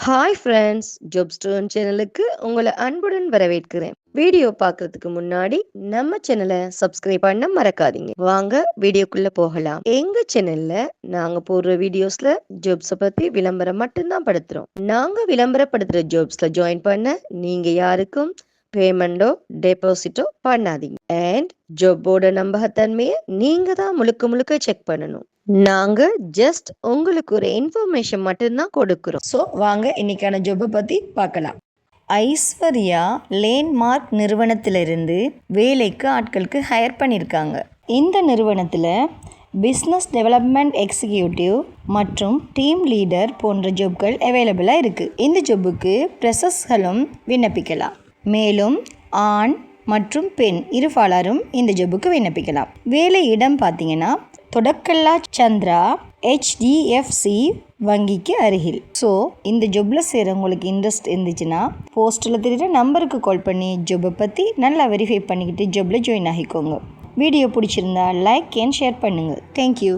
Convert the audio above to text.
Hi friends, job stone சேனலுக்கு உங்களை அன்புடன் வரவேற்கிறேன். வீடியோ பார்க்கறதுக்கு முன்னாடி நம்ம சேனலை சப்ஸ்கிரைப் பண்ண மறக்காதீங்க. வாங்க வீடியோக்குள்ள போகலாம். எங்க சேனல்ல நாங்க போடுற வீடியோஸ்ல ஜாப்ஸை பத்தி விளம்பரம் மட்டும்தான் படுத்துறோம். நாங்க விளம்பரப்படுத்துற ஜாப்ஸ்ல ஜாயின் பண்ண நீங்க யாருக்கும் பேமெண்டோ டெபாசிட்டோ பண்ணாதீங்க. அண்ட் ஜாப்போட நம்பகத்தன்மையை நீங்க தான் முழுக்க முழுக்க செக் பண்ணணும். நாங்க ஜஸ்ட் உங்களுக்கு ஒரு இன்ஃபர்மேஷன் மட்டும்தான் கொடுக்குறோம். ஸோ வாங்க இன்னைக்கான ஜாப்பை பற்றி பார்க்கலாம். ஐஸ்வர்யா லேண்ட்மார்க் நிறுவனத்திலிருந்து வேலைக்கு ஆட்களுக்கு ஹையர் பண்ணியிருக்காங்க. இந்த நிறுவனத்தில் பிஸ்னஸ் டெவலப்மெண்ட் எக்ஸிக்யூட்டிவ் மற்றும் டீம் லீடர் போன்ற ஜாப்கள் அவைலபிளாக இருக்குது. இந்த ஜாப்புக்கு ஃப்ரெஷர்ஸ்களும் விண்ணப்பிக்கலாம். மேலும் ஆண் மற்றும் பெண் இருபாலரும் இந்த ஜாப்புக்கு விண்ணப்பிக்கலாம். வேலை இடம் பார்த்தீங்கன்னா தொடக்கல்லா சந்திரா HDFC வங்கிக்கு அருகில். ஸோ இந்த ஜாப்பில் சேரவங்களுக்கு இன்ட்ரெஸ்ட் இருந்துச்சுன்னா போஸ்ட்டில் தெரியுற நம்பருக்கு கால் பண்ணி ஜாப்பை பற்றி நல்லா வெரிஃபை பண்ணிக்கிட்டு ஜாப்பில் ஜாயின் ஆகிக்கோங்க. வீடியோ பிடிச்சிருந்தா லைக் அண்ட் ஷேர் பண்ணுங்கள். தேங்க்யூ.